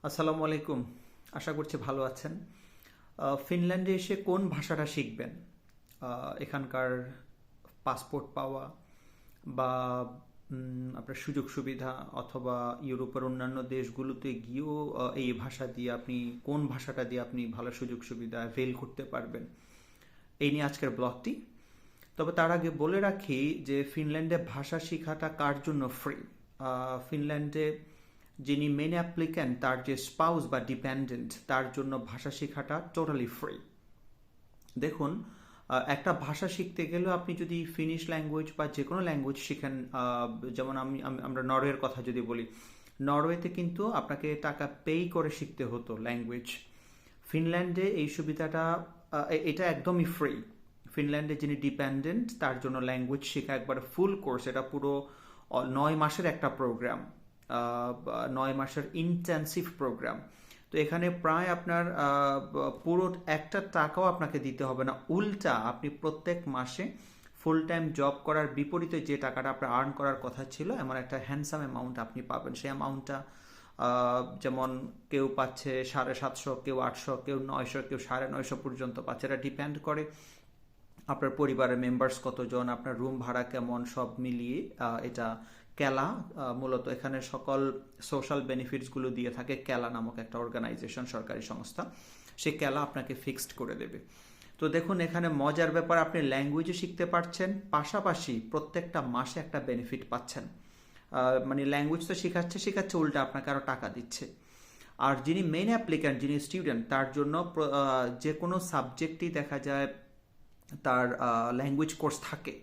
আসসালামু আলাইকুম। আশা করছি ভালো আছেন। ফিনল্যান্ডে এসে কোন ভাষাটা শিখবেন? এখানকার পাসপোর্ট পাওয়া বা আপনার সুযোগ সুবিধা, অথবা ইউরোপের অন্যান্য দেশগুলোতে গিয়েও এই ভাষা দিয়ে আপনি কোন ভাষাটা দিয়ে আপনি ভালো সুযোগ সুবিধা অ্যাভেল করতে পারবেন, এই নিয়ে আজকের ব্লগটি। তবে তার আগে বলে রাখি যে ফিনল্যান্ডে ভাষা শেখাটা কার জন্য ফ্রি। ফিনল্যান্ডে যিনি মেন অ্যাপ্লিক্যান্ট, তার যে স্পাউস বা ডিপেন্ডেন্ট, তার জন্য ভাষা শেখাটা টোটালি ফ্রি। দেখুন, একটা ভাষা শিখতে গেলেও আপনি যদি ফিনিশ ল্যাঙ্গুয়েজ বা যে কোনো ল্যাঙ্গুয়েজ শিখেন, যেমন আমরা নরওয়ের কথা যদি বলি, নরওয়েতে কিন্তু আপনাকে টাকা পেই করে শিখতে হতো ল্যাঙ্গুয়েজ। ফিনল্যান্ডে এই সুবিধাটা, এটা একদমই ফ্রি। ফিনল্যান্ডে যিনি ডিপেন্ডেন্ট, তার জন্য ল্যাঙ্গুয়েজ শেখা একবার ফুল কোর্স, এটা পুরো 9 মাসের একটা প্রোগ্রাম, 9 মাসের ইন্টেন্সিভ প্রোগ্রাম। তো এখানে প্রায় আপনার পুরো একটা টাকাও আপনাকে দিতে হবে না, উল্টা আপনি প্রত্যেক মাসে ফুল টাইম জব করার বিপরীতে যে টাকাটা আপনার আর্ন করার কথা ছিল, এমন একটা হ্যান্ডসাম অ্যামাউন্ট আপনি পাবেন। সেই অ্যামাউন্টটা যেমন কেউ পাচ্ছে 750, কেউ 800, কেউ 900, কেউ 950 পর্যন্ত পাচ্ছে। এটা ডিপেন্ড করে আপনার পরিবারের মেম্বার্স কতজন, আপনার রুম ভাড়া কেমন, সব মিলিয়ে এটা ক্যালা, মূলত এখানে সকল সোশ্যাল বেনিফিটসগুলো দিয়ে থাকে ক্যালা নামক একটা অর্গানাইজেশন, সরকারি সংস্থা। সে ক্যালা আপনাকে ফিক্সড করে দেবে। তো দেখুন, এখানে মজার ব্যাপার, আপনি ল্যাঙ্গুয়েজও শিখতে পারছেন, পাশাপাশি প্রত্যেকটা মাসে একটা বেনিফিট পাচ্ছেন। মানে ল্যাঙ্গুয়েজ তো শেখাচ্ছে শেখাচ্ছে, উল্টা আপনাকে আরও টাকা দিচ্ছে। আর যিনি মেইন অ্যাপ্লিক্যান্ট, যিনি স্টুডেন্ট, তার জন্য যে কোনো সাবজেক্টই দেখা যায় তার ল্যাঙ্গুয়েজ কোর্স থাকে।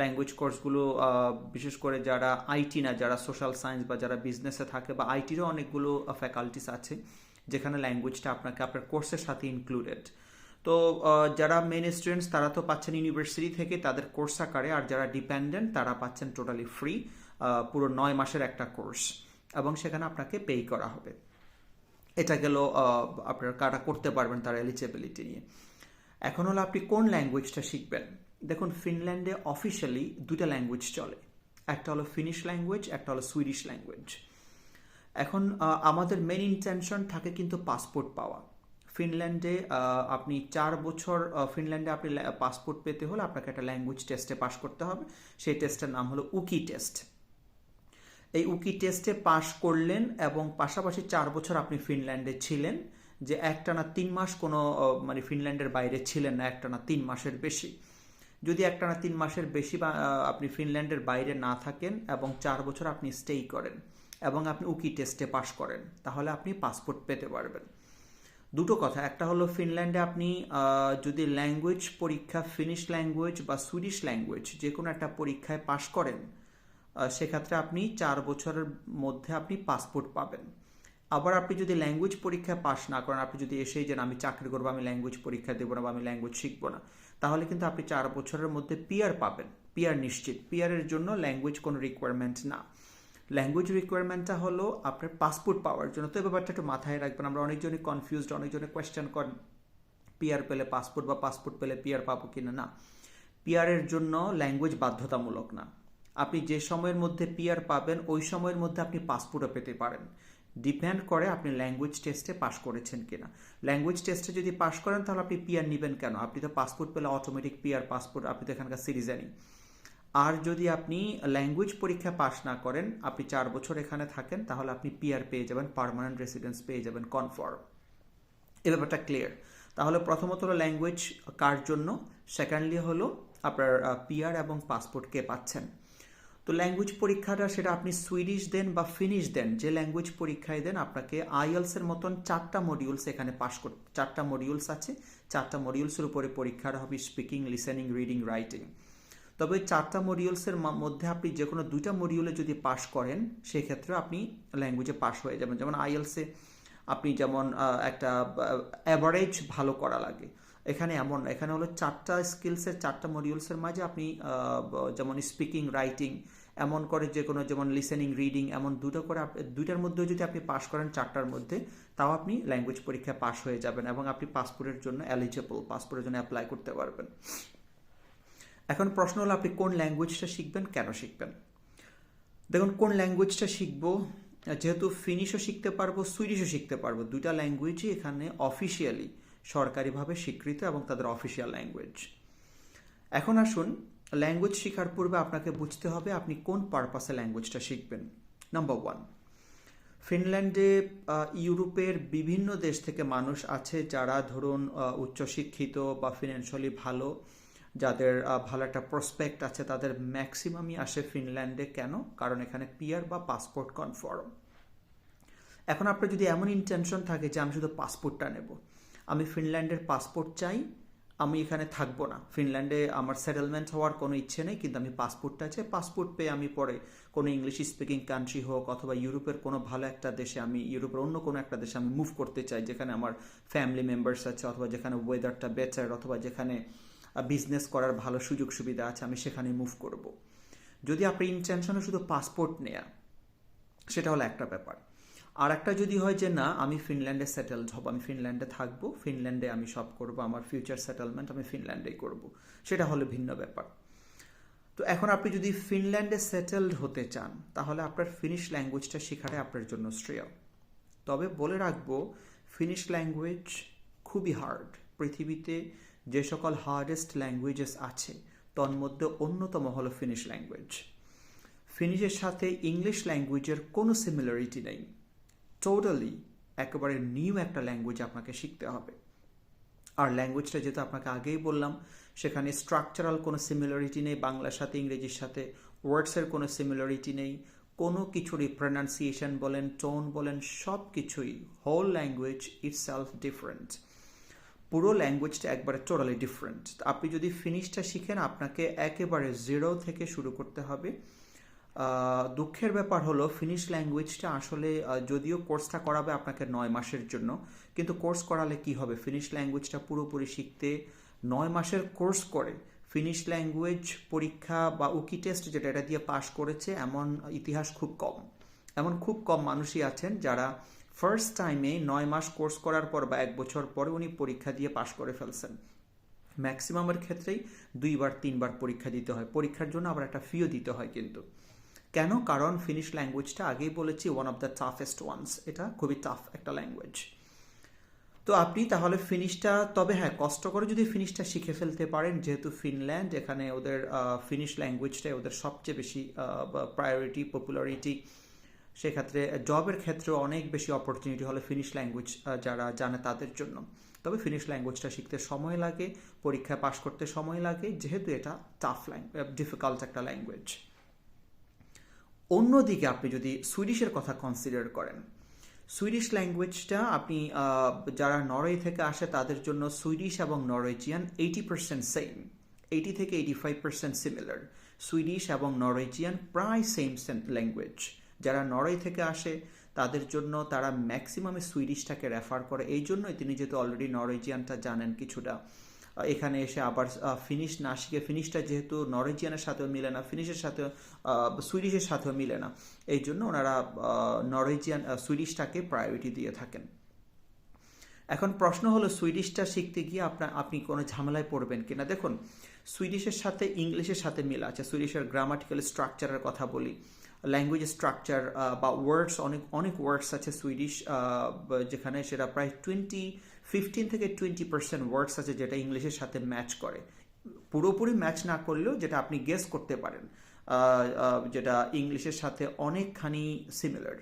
ল্যাঙ্গুয়েজ কোর্সগুলো বিশেষ করে যারা আইটি না, যারা সোশ্যাল সায়েন্স বা যারা বিজনেসে থাকে, বা আইটিরও অনেকগুলো ফ্যাকাল্টিস আছে যেখানে ল্যাঙ্গুয়েজটা আপনাকে আপনার কোর্সের সাথে ইনক্লুডেড। তো যারা মেন স্টুডেন্টস তারা তো পাচ্ছেন ইউনিভার্সিটি থেকে তাদের কোর্স আকারে, আর যারা ডিপেন্ডেন্ট তারা পাচ্ছেন টোটালি ফ্রি পুরো 9 মাসের একটা কোর্স, এবং সেখানে আপনাকে পে করা হবে। এটা গেল আপনার কারা করতে পারবেন তার এলিজিবিলিটি নিয়ে। এখন হলো আপনি কোন ল্যাঙ্গুয়েজটা শিখবেন। দেখুন, ফিনল্যান্ডে অফিসিয়ালি দুটা ল্যাঙ্গুয়েজ চলে, একটা হলো ফিনিশ ল্যাঙ্গুয়েজ, একটা হলো সুইডিশ ল্যাঙ্গুয়েজ। এখন আমাদের মেন ইন্টেনশন থাকে কিন্তু পাসপোর্ট পাওয়া। ফিনল্যান্ডে আপনি 4 বছর, ফিনল্যান্ডে আপনি পাসপোর্ট পেতে হলে আপনাকে একটা ল্যাঙ্গুয়েজ টেস্টে পাশ করতে হবে। সেই টেস্টের নাম হলো উকি টেস্ট। এই উকি টেস্টে পাশ করলেন এবং পাশাপাশি 4 বছর আপনি ফিনল্যান্ডে ছিলেন, যে একটানা 3 মাস কোনো মানে ফিনল্যান্ডের বাইরে ছিলেন না একটানা 3 মাসের বেশি। যদি একটানা 3 মাসের বেশি বা আপনি ফিনল্যান্ডের বাইরে না থাকেন এবং 4 বছর আপনি স্টেই করেন এবং আপনি উকি টেস্টে পাশ করেন, তাহলে আপনি পাসপোর্ট পেতে পারবেন। দুটো কথা, একটা হলো ফিনল্যান্ডে আপনি যদি ল্যাঙ্গুয়েজ পরীক্ষা, ফিনিশ ল্যাঙ্গুয়েজ বা সুইডিশ ল্যাঙ্গুয়েজ যে কোনো একটা পরীক্ষায় পাশ করেন, সেক্ষেত্রে আপনি 4 বছরের মধ্যে আপনি পাসপোর্ট পাবেন। আবার আপনি যদি ল্যাঙ্গুয়েজ পরীক্ষায় পাশ না করেন, আপনি যদি এসেই যেন আমি চাকরি করবো, আমি ল্যাঙ্গুয়েজ পরীক্ষা দেবো না বা আমি ল্যাঙ্গুয়েজ শিখবো না, তাহলে কিন্তু আপনি 4 বছরের মধ্যে পিআর পাবেন। পিআর নিশ্চিত। পিআরের জন্য ল্যাঙ্গুয়েজ কোনো রিকোয়ারমেন্ট না। ল্যাঙ্গুয়েজ রিকোয়ারমেন্টটা হলো আপনার পাসপোর্ট পাওয়ার জন্য। তো এই ব্যাপারটা একটু মাথায় রাখবেন। আমরা অনেকজনই কনফিউজড, অনেকজনে কোয়েশ্চেন করেন পিআর পেলে পাসপোর্ট বা পাসপোর্ট পেলে পিআর পাবো কিনা। না, পিআরের জন্য ল্যাঙ্গুয়েজ বাধ্যতামূলক না। আপনি যে সময়ের মধ্যে পিআর পাবেন ওই সময়ের মধ্যে আপনি পাসপোর্টও পেতে পারেন। ডিপেন্ড করে আপনি ল্যাঙ্গুয়েজ টেস্টে পাশ করেছেন কিনা। ল্যাঙ্গুয়েজ টেস্টে যদি পাশ করেন তাহলে আপনি পিআর নেবেন কেন? আপনি তো পাসপোর্ট পেলে অটোমেটিক পিআর পাসপোর্ট, আপনি তো এখানকার সিটিজেনই। আর যদি আপনি ল্যাঙ্গুয়েজ পরীক্ষা পাশ না করেন, আপনি 4 বছর এখানে থাকেন, তাহলে আপনি পিআর পেয়ে যাবেন, পার্মানেন্ট রেসিডেন্স পেয়ে যাবেন, কনফার্ম। এই ব্যাপারটা ক্লিয়ার। তাহলে প্রথমত হলো ল্যাঙ্গুয়েজ কার জন্য, সেকেন্ডলি হলো আপনার পিআর এবং পাসপোর্ট কে পাচ্ছেন। তো ল্যাঙ্গুয়েজ পরীক্ষাটা সেটা আপনি সুইডিশ দেন বা ফিনিশ দেন, যে ল্যাঙ্গুয়েজ পরীক্ষায় দেন, আপনাকে আইএলস এর মতন 4টা মডিউলস এখানে পাশ করতে, 4টা মডিউলস আছে, 4টা মডিউলসের উপরে পরীক্ষাটা হবে, স্পিকিং, লিসেনিং, রিডিং, রাইটিং। তবে 4টা মডিউলসের মধ্যে আপনি যে কোনো 2টা মডিউলে যদি পাশ করেন, সেক্ষেত্রে আপনি ল্যাঙ্গুয়েজে পাশ হয়ে যাবেন। যেমন আইএলসে আপনি যেমন একটা অ্যাভারেজ ভালো করা লাগে, এখানে এমন না। এখানে হলো 4টা স্কিলসের, 4টা মডিউলসের মাঝে আপনি যেমন স্পিকিং, রাইটিং, এমন করে যে কোনো, যেমন লিসেনিং, রিডিং, এমন দুটো করে 2টার মধ্যেও যদি আপনি পাশ করেন 4টার মধ্যে, তাও আপনি ল্যাঙ্গুয়েজ পরীক্ষায় পাশ হয়ে যাবেন এবং আপনি পাসপোর্টের জন্য এলিজিবল, পাসপোর্টের জন্য অ্যাপ্লাই করতে পারবেন। এখন প্রশ্ন হলো আপনি কোন ল্যাঙ্গুয়েজটা শিখবেন, কেন শিখবেন। দেখুন, কোন ল্যাঙ্গুয়েজটা শিখবো, যেহেতু ফিনিশও শিখতে পারবো, সুইডিশও শিখতে পারবো, দুইটা ল্যাঙ্গুয়েজই এখানে অফিসিয়ালি সরকারিভাবে স্বীকৃত এবং তাদের অফিসিয়াল ল্যাঙ্গুয়েজ। এখন আসুন, ল্যাঙ্গুয়েজ শেখার পূর্বে আপনাকে বুঝতে হবে আপনি কোন পারপাসে ল্যাঙ্গুয়েজটা শিখবেন। নাম্বার 1, ফিনল্যান্ডে ইউরোপের বিভিন্ন দেশ থেকে মানুষ আছে যারা ধরুন উচ্চশিক্ষিত বা ফিনান্সিয়ালি ভালো, যাদের ভালো একটা প্রসপেক্ট আছে, তাদের ম্যাক্সিমামই আসে ফিনল্যান্ডে। কেন? কারণ এখানে পিআর বা পাসপোর্ট কনফার্ম। এখন আপনার যদি এমন ইন্টেনশন থাকে যে আমি শুধু পাসপোর্টটা নেব, আমি ফিনল্যান্ডের পাসপোর্ট চাই, আমি এখানে থাকবো না, ফিনল্যান্ডে আমার সেটেলমেন্ট হওয়ার কোনো ইচ্ছে নেই, কিন্তু আমি পাসপোর্টটা চাই, পাসপোর্ট পেয়ে আমি পরে কোনো ইংলিশ স্পিকিং কান্ট্রি হোক অথবা ইউরোপের কোনো ভালো একটা দেশে, আমি ইউরোপের অন্য কোনো একটা দেশে আমি মুভ করতে চাই, যেখানে আমার ফ্যামিলি মেম্বার্স আছে অথবা যেখানে ওয়েদারটা বেটার অথবা যেখানে বিজনেস করার ভালো সুযোগ সুবিধা আছে, আমি সেখানে মুভ করব। যদি আপনার ইন্টেনশনে শুধু পাসপোর্ট নেয়া, সেটা হলো একটা ব্যাপার। আর একটা যদি হয় যে না, আমি ফিনল্যান্ডে সেটেলড হব, আমি ফিনল্যান্ডে থাকবো, ফিনল্যান্ডে আমি সব করব, আমার ফিউচার সেটেলমেন্ট আমি ফিনল্যান্ডেই করব, সেটা হলো ভিন্ন ব্যাপার। তো এখন আপনি যদি ফিনল্যান্ডে সেটেলড হতে চান, তাহলে আপনার ফিনিশ ল্যাঙ্গুয়েজটা শেখাটাই আপনার জন্য শ্রেয়। তবে বলে রাখবো, ফিনিশ ল্যাঙ্গুয়েজ খুবই হার্ড। পৃথিবীতে যে সকল হার্ডেস্ট ল্যাঙ্গুয়েজেস আছে তন্মধ্যে অন্যতম হলো ফিনিশ ল্যাঙ্গুয়েজ। ফিনিশের সাথে ইংলিশ ল্যাঙ্গুয়েজের কোনো সিমিলারিটি নেই, টোটালি একেবারে নিউ একটা ল্যাঙ্গুয়েজ আপনাকে শিখতে হবে। আর ল্যাঙ্গুয়েজটা যেহেতু আপনাকে আগেই বললাম, সেখানে স্ট্রাকচারাল কোনো সিমিলারিটি নেই, বাংলার সাথে ইংরেজির সাথে ওয়ার্ডসের কোনো সিমিলারিটি নেই, কোনো কিছুরই প্রনাউন্সিয়েশন বলেন, টোন বলেন, সব কিছুই হোল ল্যাঙ্গুয়েজ ইটসেলফ ডিফারেন্ট। পুরো ল্যাঙ্গুয়েজটা একবারে টোটালি ডিফারেন্ট। আপনি যদি ফিনিশটা শিখেন, আপনাকে একেবারে জিরো থেকে শুরু করতে হবে। দুঃখের ব্যাপার হলো, ফিনিশ ল্যাঙ্গুয়েজটা আসলে যদিও কোর্সটা করাবে আপনাকে 9 মাসের জন্য, কিন্তু কোর্স করালে কি হবে, ফিনিশ ল্যাঙ্গুয়েজটা পুরোপুরি শিখতে 9 মাসের কোর্স করে ফিনিশ ল্যাঙ্গুয়েজ পরীক্ষা বা উকি টেস্ট যেটা, এটা দিয়ে পাশ করেছে এমন ইতিহাস খুব কম। এমন খুব কম মানুষই আছেন যারা ফার্স্ট টাইমে 9 মাস কোর্স করার পর বা 1 বছর পরে উনি পরীক্ষা দিয়ে পাশ করে ফেলছেন। ম্যাক্সিমামের ক্ষেত্রেই 2বার 3বার পরীক্ষা দিতে হয়, পরীক্ষার জন্য আবার একটা ফিও দিতে হয়। কিন্তু কেন? কারণ ফিনিশ ল্যাঙ্গুয়েজটা আগেই বলেছি one of the toughest ones, এটা খুবই টাফ একটা ল্যাঙ্গুয়েজ। তো আপনি তাহলে ফিনিশটা, তবে হ্যাঁ, কষ্ট করে যদি ফিনিশটা শিখে ফেলতে পারেন, যেহেতু ফিনল্যান্ড, এখানে ওদের ফিনিশ ল্যাঙ্গুয়েজটাই ওদের সবচেয়ে বেশি প্রায়োরিটি, পপুলারিটি, সেক্ষেত্রে জবের ক্ষেত্রেও অনেক বেশি অপরচুনিটি হলো ফিনিশ ল্যাঙ্গুয়েজ যারা জানে তাদের জন্য। তবে ফিনিশ ল্যাঙ্গুয়েজটা শিখতে সময় লাগে, পরীক্ষায় পাশ করতে সময় লাগে, যেহেতু এটা টাফ ডিফিকাল্ট একটা ল্যাঙ্গুয়েজ। অন্যদিকে আপনি যদি সুইডিশের কথা কনসিডার করেন, সুইডিশ ল্যাঙ্গুয়েজটা আপনি যারা নরওয়ে থেকে আসে তাদের জন্য সুইডিশ এবং নরওয়েজিয়ান 80% সেম, 80 থেকে 85% সিমিলার। সুইডিশ এবং নরওয়েজিয়ান প্রায় সেম ল্যাঙ্গুয়েজ। যারা নরওয়ে থেকে আসে তাদের জন্য তারা ম্যাক্সিমামে সুইডিশটাকে রেফার করে, এই জন্যই তিনি যেহেতু অলরেডি নরওয়েজিয়ানটা জানেন কিছুটা, এখানে এসে আবার ফিনিশ না শিখে, ফিনিশটা যেহেতু নরওয়েজিয়ানের সাথেও মিলে না, ফিনিশের সাথেও সুইডিশের সাথেও মিলে না, এই জন্য ওনারা সুইডিশটাকে প্রায়োরিটি দিয়ে থাকেন। এখন প্রশ্ন হলো, সুইডিশটা শিখতে গিয়ে আপনি কোনো ঝামেলায় পড়বেন কিনা। দেখুন, সুইডিশের সাথে ইংলিশের সাথে মিল আছে। সুইডিশের গ্রামাটিক্যাল স্ট্রাকচারের কথা বলি, ল্যাঙ্গুয়েজ স্ট্রাকচার বা ওয়ার্ডস, অনেক ওয়ার্ডস আছে সুইডিশ, যেখানে সেটা প্রায় 15 থেকে 20% ওয়ার্ডস আছে যেটা ইংলিশের সাথে ম্যাচ করে, পুরোপুরি ম্যাচ না করলেও যেটা আপনি গেস করতে পারেন, যেটা ইংলিশের সাথে অনেকখানি সিমিলার।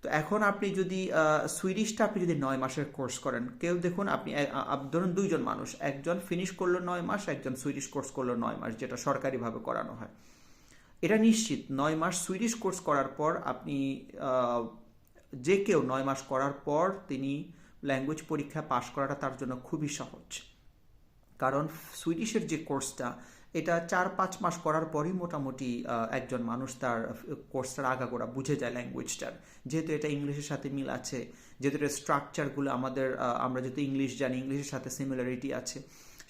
তো এখন আপনি যদি সুইডিশটা আপনি যদি 9 মাসের কোর্স করেন, কেউ দেখুন আপনি ধরুন 2 জন মানুষ, একজন ফিনিশ করলো 9 মাস, একজন সুইডিশ কোর্স করলো 9 মাস, যেটা সরকারিভাবে করানো হয়। এটা নিশ্চিত 9 মাস সুইডিশ কোর্স করার পর আপনি যে কেউ 9 মাস করার পর তিনি ল্যাঙ্গুয়েজ পরীক্ষা পাশ করাটা তার জন্য খুবই সহজ। কারণ সুইডিশের যে কোর্সটা, এটা 4-5 মাস করার পরই মোটামুটি একজন মানুষ তার কোর্সটার আগাগোড়া বুঝে যায় ল্যাঙ্গুয়েজটার, যেহেতু এটা ইংলিশের সাথে মিল আছে, যেহেতু এটা স্ট্রাকচারগুলো আমরা যেহেতু ইংলিশ জানি, ইংলিশের সাথে সিমিলারিটি আছে,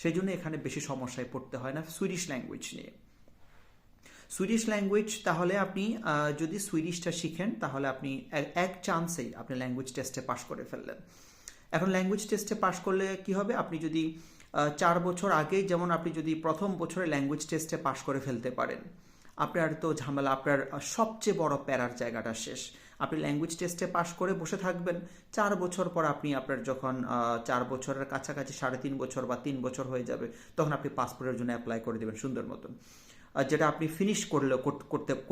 সেই জন্য এখানে বেশি সমস্যায় পড়তে হয় না সুইডিশ ল্যাঙ্গুয়েজ নিয়ে। সুইডিশ ল্যাঙ্গুয়েজ, তাহলে আপনি যদি সুইডিশটা শিখেন তাহলে আপনি এক চান্সেই আপনি ল্যাঙ্গুয়েজ টেস্টে পাশ করে ফেললেন। এখন ল্যাঙ্গুয়েজ টেস্টে পাশ করলে কি হবে, আপনি যদি 4 বছর আগেই, যেমন আপনি যদি প্রথম বছরে ল্যাঙ্গুয়েজ টেস্টে পাশ করে ফেলতে পারেন, আপনার তো ঝামেলা, আপনার সবচেয়ে বড় প্যারার জায়গাটা শেষ। আপনি ল্যাঙ্গুয়েজ টেস্টে পাশ করে বসে থাকবেন, 4 বছর পর আপনি আপনার যখন 4 বছরের কাছাকাছি 3.5 বছর বা 3 বছর হয়ে যাবে, তখন আপনি পাসপোর্টের জন্য অ্যাপ্লাই করে দেবেন সুন্দর মতন। যেটা আপনি ফিনিশ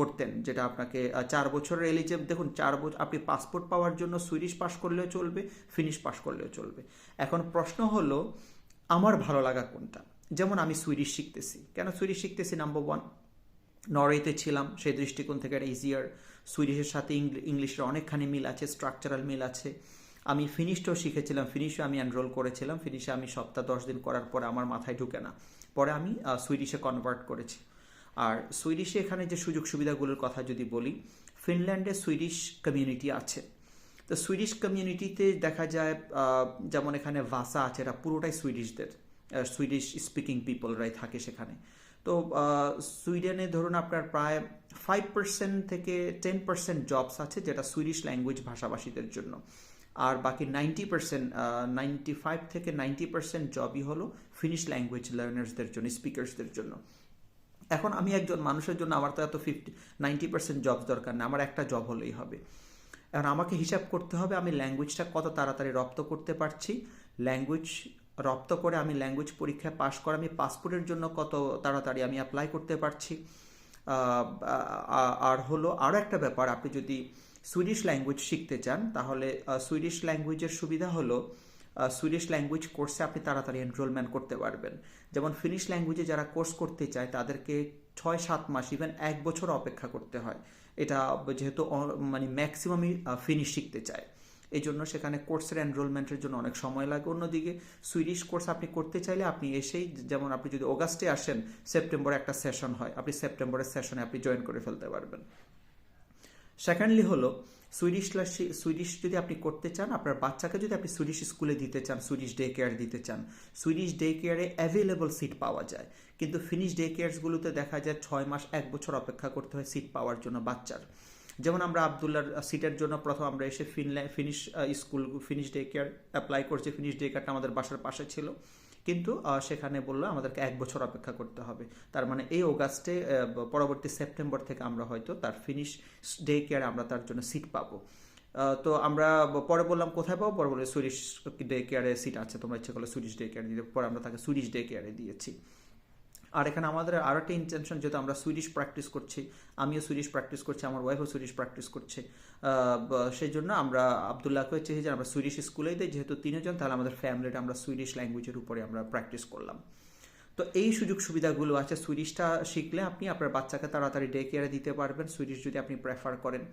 করতেন, যেটা আপনাকে 4 বছরের এলিজেবল। দেখুন, 4 বছর আপনি পাসপোর্ট পাওয়ার জন্য সুইডিশ পাস করলেও চলবে, ফিনিশ পাস করলেও চলবে। এখন প্রশ্ন হলো আমার ভালো লাগা কোনটা। যেমন আমি সুইডিশ শিখতেছি, কেন সুইডিশ শিখতেছি? নাম্বার 1, নরওয়েতে ছিলাম, সেই দৃষ্টিকোণ থেকে এটা ইজিয়ার। সুইডিশের সাথে ইংলিশের অনেকখানি মিল আছে, স্ট্রাকচারাল মিল আছে। আমি ফিনিশটাও শিখেছিলাম, ফিনিশে আমি এনরোল করেছিলাম। ফিনিশে আমি সপ্তাহ 10 দিন করার পরে আমার মাথায় ঢুকে না, পরে আমি সুইডিশে কনভার্ট করেছি। আর সুইডিশে এখানে যে সুযোগ সুবিধাগুলোর কথা যদি বলি, ফিনল্যান্ডে সুইডিশ কমিউনিটি আছে। তো সুইডিশ কমিউনিটিতে দেখা যায় যেমন এখানে ভাষা আছে, এরা পুরোটাই সুইডিশদের, সুইডিশ স্পিকিং পিপলরাই থাকে সেখানে। তো সুইডেনে ধরুন আপনার প্রায় 5% থেকে 10% জবস আছে যেটা সুইডিশ ল্যাঙ্গুয়েজ ভাষাভাষীদের জন্য, আর বাকি 90%, 95 থেকে 90% জবই হলো ফিনিশ ল্যাঙ্গুয়েজ লার্নার্সদের জন্য, স্পিকার্সদের জন্য। এখন আমি একজন মানুষের জন্য আমার তো এত 90% জব দরকার না, আমার একটা জব হলেই হবে। এখন আমাকে হিসাব করতে হবে আমি ল্যাঙ্গুয়েজটা কত তাড়াতাড়ি রপ্ত করতে পারছি, ল্যাঙ্গুয়েজ রপ্ত করে আমি ল্যাঙ্গুয়েজ পরীক্ষায় পাশ করে আমি পাসপোর্টের জন্য কত তাড়াতাড়ি আমি অ্যাপ্লাই করতে পারছি। আর হলো আরও একটা ব্যাপার, আপনি যদি সুইডিশ ল্যাঙ্গুয়েজ শিখতে চান তাহলে সুইডিশ ল্যাঙ্গুয়েজের সুবিধা হলো সুইডিশ ল্যাঙ্গুয়েজ কোর্সে আপনি তাড়াতাড়ি এনরোলমেন্ট করতে পারবেন। যেমন ফিনিশ ল্যাঙ্গুয়েজে যারা কোর্স করতে চায় তাদেরকে 6-7 মাস, ইভেন 1 বছর অপেক্ষা করতে হয়। এটা যেহেতু মানে ম্যাক্সিমামই ফিনিশ শিখতে চায়, এই জন্য সেখানে কোর্সের এনরোলমেন্টের জন্য অনেক সময় লাগে। অন্যদিকে সুইডিশ কোর্স আপনি করতে চাইলে আপনি এসেই, যেমন আপনি যদি অগাস্টে আসেন, সেপ্টেম্বরে একটা সেশন হয়, আপনি সেপ্টেম্বরের সেশনে আপনি জয়েন করে ফেলতে পারবেন। সেকেন্ডলি হলো সুইডিশ যদি আপনি করতে চান, আপনার বাচ্চাকে যদি আপনি সুইডিশ স্কুলে দিতে চান, সুইডিশ ডে কেয়ার দিতে চান, সুইডিশ ডে কেয়ারে অ্যাভেলেবল সিট পাওয়া যায়। কিন্তু ফিনিশ ডে কেয়ারসগুলোতে দেখা যায় 6 মাস 1 বছর অপেক্ষা করতে হয় সিট পাওয়ার জন্য বাচ্চার। যেমন আমরা আবদুল্লার সিটের জন্য প্রথম আমরা এসে ফিনিশ ডে কেয়ার অ্যাপ্লাই করছি। ফিনিশ ডে কেয়ারটা আমাদের বাসার পাশে ছিল, কিন্তু সেখানে বললো আমাদেরকে 1 বছর অপেক্ষা করতে হবে। তার মানে এই অগাস্টে, পরবর্তী সেপ্টেম্বর থেকে আমরা হয়তো তার ফিনিশ ডে কেয়ারে আমরা তার জন্য সিট পাবো। তো আমরা পরে বললাম কোথায় পাবো, পরে বলে সুইডিশ ডে কেয়ারে সিট আছে, তোমরা ইচ্ছে করলে সুইডিশ ডে কেয়ারে দিতে। পরে আমরা তাকে সুইডিশ ডে কেয়ারে দিয়েছি। আর এখানে আমাদের আরও একটা ইন্টেনশন, যেহেতু আমরা সুইডিশ প্র্যাকটিস করছি, আমিও সুইডিশ প্র্যাকটিস করছি, আমার ওয়াইফও সুইডিশ প্র্যাকটিস করছে, সেই জন্য আমরা আবদুল্লাহকে চেয়েছি যে আমরা সুইডিশ স্কুলেই দিই, যেহেতু 3 জন, তাহলে আমাদের ফ্যামিলিটা আমরা সুইডিশ ল্যাঙ্গুয়েজের উপরে আমরা প্র্যাকটিস করলাম। তো এই সুযোগ সুবিধাগুলো আছে। সুইডিশটা শিখলে আপনি আপনার বাচ্চাকে তাড়াতাড়ি ডে কেয়ারে দিতে পারবেন, সুইডিশ যদি আপনি প্রেফার করেন।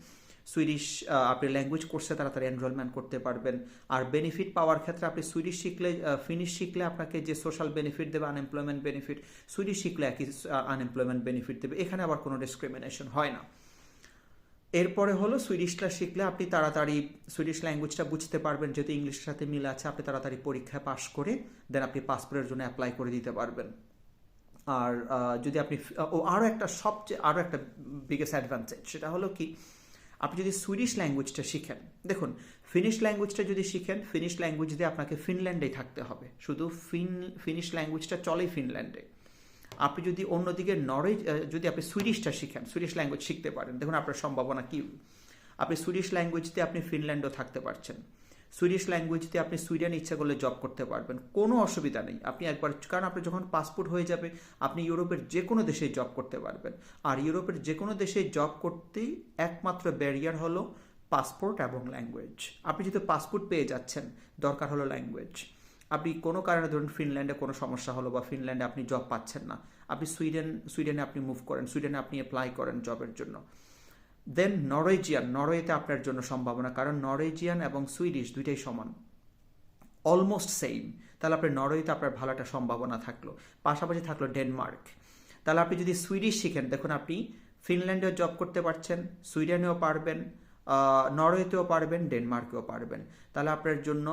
সুইডিশ আপনি ল্যাঙ্গুয়েজ কোর্সে তাড়াতাড়ি এনরোলমেন্ট করতে পারবেন। আর বেনিফিট পাওয়ার ক্ষেত্রে আপনি সুইডিশ শিখলে, ফিনিশ শিখলে আপনাকে যে সোশ্যাল বেনিফিট দেবে, আনএমপ্লয়মেন্ট বেনিফিট, সুইডিশ শিখলে একই আনএমপ্লয়মেন্ট বেনিফিট দেবে। এখানে আবার কোনো ডিসক্রিমিনেশন হয় না। এরপরে হলো সুইডিশটা শিখলে আপনি তাড়াতাড়ি সুইডিশ ল্যাঙ্গুয়েজটা বুঝতে পারবেন, যেহেতু ইংলিশের সাথে মিল আছে, আপনি তাড়াতাড়ি পরীক্ষায় পাশ করে দেন আপনি পাসপোর্টের জন্য অ্যাপ্লাই করে দিতে পারবেন। আর যদি আপনি আরও একটা বিগেস্ট অ্যাডভান্টেজ, সেটা হলো কি, আপনি যদি সুইডিশ ল্যাঙ্গুয়েজটা শিখেন, দেখুন ফিনিশ ল্যাঙ্গুয়েজটা যদি শিখেন, ফিনিশ ল্যাঙ্গুয়েজ দিয়ে আপনাকে ফিনল্যান্ডেই থাকতে হবে, শুধু ফিনিশ ল্যাঙ্গুয়েজটা চলেই ফিনল্যান্ডে। আপনি যদি অন্যদিকে যদি আপনি সুইডিশটা শিখেন, সুইডিশ ল্যাঙ্গুয়েজ শিখতে পারেন, দেখুন আপনার সম্ভাবনা কী। আপনি সুইডিশ ল্যাঙ্গুয়েজ দিয়ে আপনি ফিনল্যান্ডেও থাকতে পারছেন, সুইডিশ ল্যাঙ্গুয়েজ দিয়ে আপনি সুইডেন ইচ্ছা করলে জব করতে পারবেন, কোনো অসুবিধা নেই। আপনি একবার, কারণ আপনি যখন পাসপোর্ট হয়ে যাবে আপনি ইউরোপের যে কোনো দেশে জব করতে পারবেন। আর ইউরোপের যে কোনো দেশে জব করতেই একমাত্র ব্যারিয়ার হলো পাসপোর্ট এবং ল্যাঙ্গুয়েজ। আপনি যেহেতু পাসপোর্ট পেয়ে যাচ্ছেন, দরকার হলো ল্যাঙ্গুয়েজ। আপনি কোনো কারণে ধরুন ফিনল্যান্ডে কোনো সমস্যা হলো বা ফিনল্যান্ডে আপনি জব পাচ্ছেন না, আপনি সুইডেনে আপনি মুভ করেন, সুইডেনে আপনি অ্যাপ্লাই করেন জবের জন্য। দেন নরওয়েতে আপনার জন্য সম্ভাবনা, কারণ নরওয়েজিয়ান এবং সুইডিশ দুইটাই সমান, অলমোস্ট সেম। তাহলে আপনার নরওয়েতে আপনার ভালো একটা সম্ভাবনা থাকলো। পাশাপাশি থাকলো ডেনমার্ক। তাহলে আপনি যদি সুইডিশ শিখেন, দেখুন আপনি ফিনল্যান্ডেও জব করতে পারছেন, সুইডেনেও পারবেন, নরওয়েতেও পারবেন, ডেনমার্কেও পারবেন। তাহলে আপনার জন্য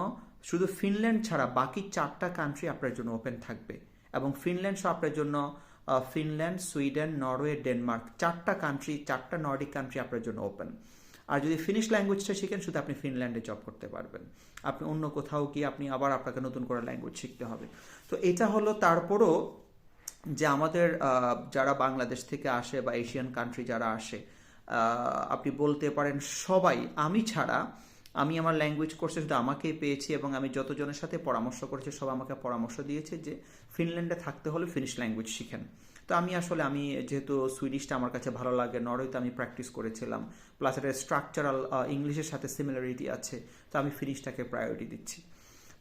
শুধু ফিনল্যান্ড ছাড়া বাকি 4টা কান্ট্রি আপনার জন্য ওপেন থাকবে। এবং ফিনল্যান্ড সহ আপনার জন্য ফিনল্যান্ড, সুইডেন, নরওয়ে, ডেনমার্ক, 4টা কান্ট্রি, 4টা নর্ডিক কান্ট্রি আপনার জন্য ওপেন। আর যদি ফিনিশ ল্যাঙ্গুয়েজটা শিখেন, শুধু আপনি ফিনল্যান্ডে জব করতে পারবেন। আপনি অন্য কোথাও গিয়ে আপনি আবার আপনাকে নতুন করে ল্যাঙ্গুয়েজ শিখতে হবে। তো এটা হলো, তারপরও যে আমাদের যারা বাংলাদেশ থেকে আসে বা এশিয়ান কান্ট্রি যারা আসে, আপনি বলতে পারেন সবাই, আমি ছাড়া, আমি আমার ল্যাঙ্গুয়েজ কোর্সে শুধু আমাকেই পেয়েছি এবং আমি যতজনের সাথে পরামর্শ করেছি সব আমাকে পরামর্শ দিয়েছে যে ফিনল্যান্ডে থাকতে হলে ফিনিশ ল্যাঙ্গুয়েজ শিখেন। তো আমি যেহেতু সুইডিশটা আমার কাছে ভালো লাগে, নরওয়েতে আমি প্র্যাকটিস করেছিলাম, প্লাস এটা স্ট্রাকচারাল ইংলিশের সাথে সিমিলারিটি আছে, তো আমি ফিনিশটাকে প্রায়োরিটি দিচ্ছি।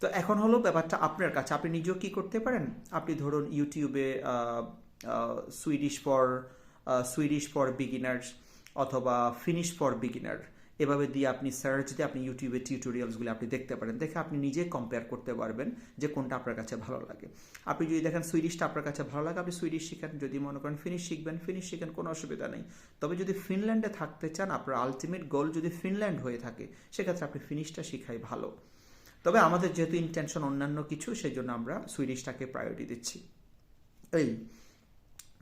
তো এখন হলো ব্যাপারটা আপনার কাছে, আপনি নিজেও কি করতে পারেন। আপনি ধরুন ইউটিউবে Swedish for Swedish for beginners অথবা ফিনিশ ফর বিগিনার এভাবে দিয়ে আপনি সার্চ দিয়ে আপনি ইউটিউবে টিউটোরিয়ালসগুলো আপনি দেখতে পারেন, দেখে আপনি নিজে কম্পেয়ার করতে পারবেন যে কোনটা আপনার কাছে ভালো লাগে। আপনি যদি দেখেন সুইডিশটা আপনার কাছে ভালো লাগে, আপনি সুইডিশ শিখেন, যদি মনে করেন ফিনিশ শিখবেন ফিনিশ শিখেন, কোনো অসুবিধা নেই। তবে যদি ফিনল্যান্ডে থাকতে চান, আপনার আলটিমেট গোল যদি ফিনল্যান্ড হয়ে থাকে, সেক্ষেত্রে আপনি ফিনিশটা শিখাই ভালো। তবে আমাদের যেহেতু ইন্টেনশন অন্যান্য কিছু, সেই জন্য আমরা সুইডিশটাকে প্রায়োরিটি দিচ্ছি। এই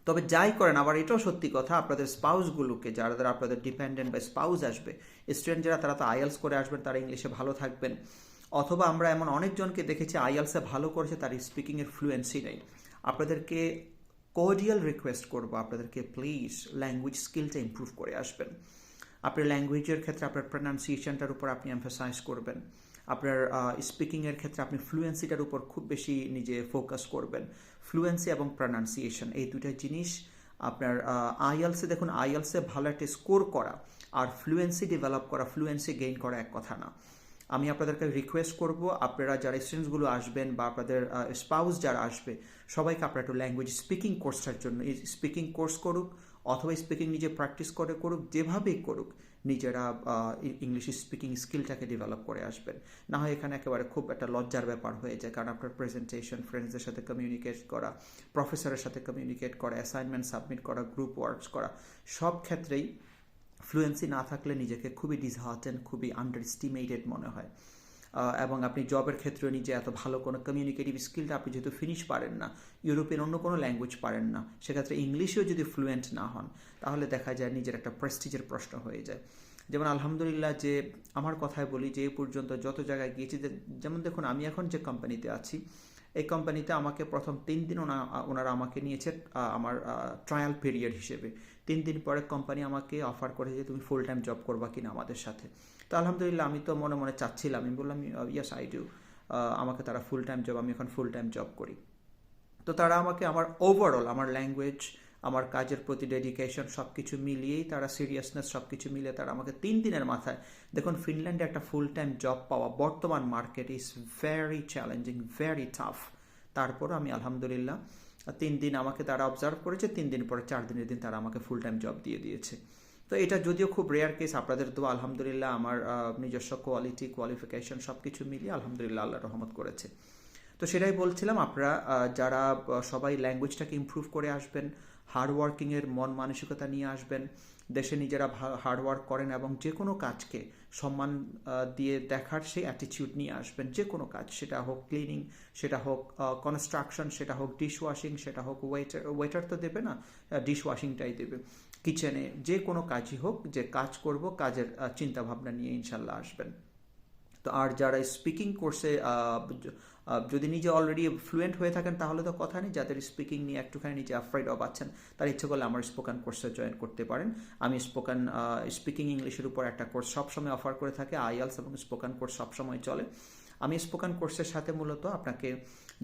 তবে যাই করেন, আবার এটাও সত্যি কথা, আপনাদের স্পাউসগুলোকে, যারা যারা আপনাদের ডিপেন্ডেন্ট বা স্পাউস আসবে, স্টুডেন্ট যারা, তারা তো আইএলস করে আসবেন, তারা ইংলিশে ভালো থাকবেন। অথবা আমরা এমন অনেকজনকে দেখেছি আইএলসে ভালো করেছে, তার স্পিকিংয়ের ফ্লুয়েন্সি নেই। আপনাদেরকে কোর্ডিয়াল রিকোয়েস্ট করবো, আপনাদেরকে প্লিজ ল্যাঙ্গুয়েজ স্কিলটা ইমপ্রুভ করে আসবেন। আপনার ল্যাঙ্গুয়েজের ক্ষেত্রে আপনার প্রনাউন্সিয়েশনটার উপর আপনি এমফাসাইজ করবেন। আপনার স্পিকিংয়ের ক্ষেত্রে আপনি ফ্লুয়েন্সিটার উপর খুব বেশি নিজে ফোকাস করবেন। ফ্লুয়েন্সি এবং প্রনাউন্সিয়েশন এই দুটো জিনিস আপনার আইএলসে, দেখুন আইএলসে ভালো একটা স্কোর করা আর ফ্লুয়েন্সি ডেভেলপ করা, ফ্লুয়েন্সি গেইন করা এক কথা না। আমি আপনাদেরকে রিকোয়েস্ট করব, আপনারা যারা স্টুডেন্টসগুলো আসবেন বা আপনাদের স্পাউস যারা আসবে, সবাইকে আপনারা একটু ল্যাঙ্গুয়েজ স্পিকিং কোর্সটার জন্য স্পিকিং কোর্স করুক, অথবা স্পিকিং নিজে প্র্যাকটিস করে করুক, যেভাবেই করুক নিজেরা ইংলিশ স্পিকিং স্কিলটাকে ডেভেলপ করে আসবেন। না হয় এখানে একেবারে খুব একটা লজ্জার ব্যাপার হয়ে যায়, কারণ আপনার প্রেজেন্টেশন, ফ্রেন্ডসদের সাথে কমিউনিকেট করা, প্রফেসরের সাথে কমিউনিকেট করা, অ্যাসাইনমেন্ট সাবমিট করা, গ্রুপ ওয়ার্কস করা, সব ক্ষেত্রেই ফ্লুয়েন্সি না থাকলে নিজেকে খুবই ডিসহার্টেন, খুবই আন্ডার এস্টিমেটেড মনে হয়। এবং আপনি জবের ক্ষেত্রেও নিজে এত ভালো কোনো কমিউনিকেটিভ স্কিলটা আপনি যেহেতু ফিনিশ পারেন না, ইউরোপিয়ান অন্য কোনো ল্যাঙ্গুয়েজ পারেন না, সেক্ষেত্রে ইংলিশেও যদি ফ্লুয়েন্ট না হন, তাহলে দেখা যায় নিজের একটা প্রেস্টিজের প্রশ্ন হয়ে যায়। যেমন আলহামদুলিল্লাহ, যে আমার কথায় বলি, যে এই পর্যন্ত যত জায়গায় গিয়েছি, যেমন দেখুন আমি এখন যে কোম্পানিতে আছি, এই কোম্পানিতে আমাকে প্রথম 3 দিন ওনারা আমাকে নিয়েছে আমার ট্রায়াল পিরিয়ড হিসেবে। 3 দিন পরে কোম্পানি আমাকে অফার করে যে তুমি ফুল টাইম জব করবা কিনা আমাদের সাথে। তো আলহামদুলিল্লাহ, আমি তো মনে মনে চাচ্ছিলাম, আমি বললাম ইয়েস আই ডু। আমাকে তারা ফুল টাইম জব, আমি এখন ফুল টাইম জব করি। তো তারা আমাকে আমার ওভারঅল, আমার ল্যাঙ্গুয়েজ, আমার কাজের প্রতি ডেডিকেশন, সব কিছু মিলিয়েই তারা, সিরিয়াসনেস সব কিছু মিলিয়ে তারা আমাকে 3 দিনের মাথায়, দেখুন ফিনল্যান্ডে একটা ফুল টাইম জব পাওয়া বর্তমান market is very challenging, very tough. তারপরও আমি আলহামদুলিল্লাহ 3 দিন আমাকে তারা অবজার্ভ করেছে, 3 দিন পরে 4 দিনের দিন তারা আমাকে ফুল টাইম জব দিয়ে দিয়েছে। তো এটা যদিও খুব রেয়ার কেস, আপনাদের তো আলহামদুলিল্লাহ আমার নিজস্ব কোয়ালিফিকেশন সব কিছু মিলিয়ে আলহামদুলিল্লাহ আল্লাহ রহমত করেছে। তো সেটাই বলছিলাম, আপনারা যারা সবাই ল্যাঙ্গুয়েজটাকে ইমপ্রুভ করে আসবেন, হার্ডওয়ার্কিংয়ের মন মানসিকতা নিয়ে আসবেন, দেশে নিজেরা হার্ডওয়ার্ক করেন এবং যে কোনো কাজকে সম্মান দিয়ে দেখার সেই অ্যাটিটিউড নিয়ে আসবেন। যে কোনো কাজ, সেটা হোক ক্লিনিং, সেটা হোক কনস্ট্রাকশন, সেটা হোক ডিশ ওয়াশিং, সেটা হোক ওয়েটার তো দেবে না, ডিশ ওয়াশিংটাই দেবে, কিচেনে যে কোনো কাজই হোক, যে কাজ করব কাজের চিন্তাভাবনা নিয়ে ইনশাল্লাহ আসবেন। তো আর যারা স্পিকিং কোর্সে যদি নিজে অলরেডি ফ্লুয়েন্ট হয়ে থাকেন তাহলে তো কথা নেই, যাদের স্পিকিং নিয়ে একটুখানি নিজে অ্যাফ্রাইড অফ আছেন, তারা ইচ্ছে করলে আমার স্পোকেন কোর্সে জয়েন করতে পারেন। আমি স্পিকিং ইংলিশের উপর একটা কোর্স সবসময় অফার করে থাকি, আইএলস এবং স্পোকেন কোর্স সবসময় চলে। আমি স্পোকেন কোর্সের সাথে মূলত আপনাকে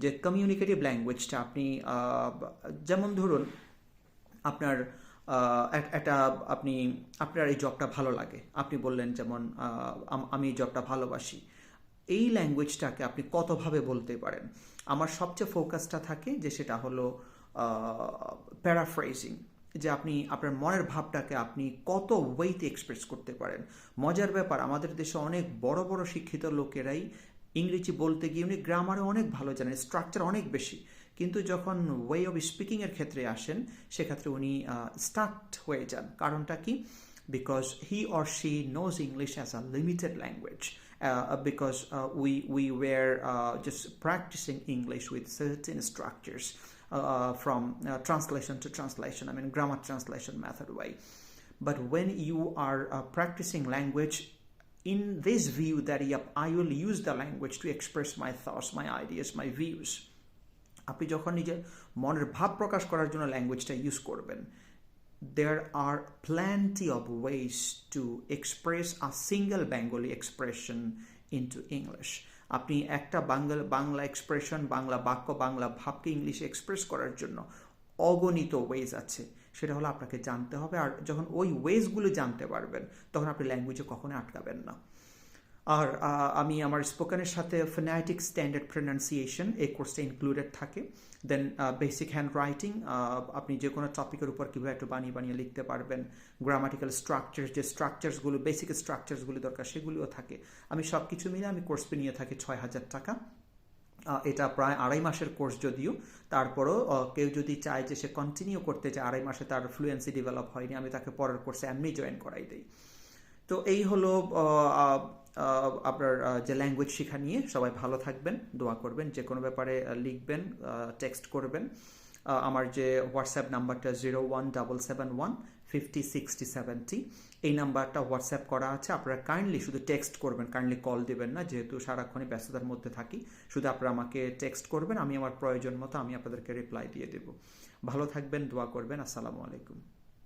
যে কমিউনিকেটিভ ল্যাঙ্গুয়েজটা, আপনি যেমন ধরুন আপনার একটা, আপনার এই জবটা ভালো লাগে, আপনি বললেন যেমন আমি এই জবটা ভালোবাসি, এই ল্যাঙ্গুয়েজটাকে আপনি কতভাবে বলতে পারেন। আমার সবচেয়ে ফোকাসটা থাকে যে সেটা হলো প্যারাফ্রেজিং, যে আপনি আপনার মনের ভাবটাকে আপনি কত ওয়েতে এক্সপ্রেস করতে পারেন। মজার ব্যাপার, আমাদের দেশে অনেক বড় বড় শিক্ষিত লোকেরাই ইংরেজি বলতে গিয়ে উনি গ্রামারে অনেক ভালো জানেন, স্ট্রাকচার অনেক বেশি, কিন্তু যখন ওয়ে অফ স্পিকিংয়ের ক্ষেত্রে আসেন, সেক্ষেত্রে উনি স্টাকড হয়ে যান। কারণটা কি? Because he or she knows English as a limited language, because we were just practicing English with certain structures from translation to translation, I mean grammar translation method way. But when you are practicing language in this view that I will use the language to express my thoughts, my ideas, my views, আপনি যখন নিজের মনের ভাব প্রকাশ করার জন্য ল্যাঙ্গুয়েজটা use করবেন, there are plenty of ways to express a single Bengali expression into English. আপনি একটা বাংলা এক্সপ্রেশন, বাংলা বাক্য, বাংলা ভাবকে ইংলিশে এক্সপ্রেস করার জন্য অগণিত ওয়েজ আছে। সেটা হলো আপনাকে জানতে হবে, আর যখন ওই ওয়েজগুলো জানতে পারবেন তখন আপনি ল্যাঙ্গুয়েজে কখনো আটকাবেন না। আর আমি আমার স্পোকেনের সাথে ফোনেটিক স্ট্যান্ডার্ড প্রনাউন্সিয়েশন এই কোর্সটা ইনক্লুডেড থাকে। দেন বেসিক হ্যান্ড রাইটিং, আপনি যে কোনো টপিকের উপর কীভাবে একটু বানিয়ে বানিয়ে লিখতে পারবেন। গ্রামাটিক্যাল স্ট্রাকচার, যে স্ট্রাকচারসগুলো, বেসিক স্ট্রাকচারসগুলো দরকার সেগুলিও থাকে। আমি সব কিছু মিলে আমি কোর্স ফি নিয়ে থাকি 6,000 টাকা। এটা প্রায় 2.5 মাসের কোর্স যদিও, তারপরও কেউ যদি চায় যে সে কন্টিনিউ করতে চায়, 2.5 মাসে তার ফ্লুয়েন্সি ডেভেলপ হয়নি, আমি তাকে পরের কোর্সে এমনি জয়েন করাই দিই। তো এই হলো আপনার যে ল্যাঙ্গুয়েজ শেখা নিয়ে। সবাই ভালো থাকবেন, দোয়া করবেন, যে কোনো ব্যাপারে লিখবেন, টেক্সট করবেন। আমার যে হোয়াটসঅ্যাপ নাম্বারটা 01771506070, এই নাম্বারটা হোয়াটসঅ্যাপ করা আছে। আপনারা কাইন্ডলি শুধু টেক্সট করবেন, কাইন্ডলি কল দেবেন না, যেহেতু সারাক্ষণই ব্যস্ততার মধ্যে থাকি। শুধু আপনারা আমাকে টেক্সট করবেন, আমি আমার প্রয়োজন মতো আমি আপনাদেরকে রিপ্লাই দিয়ে দেব। ভালো থাকবেন, দোয়া করবেন। আসসালামু আলাইকুম।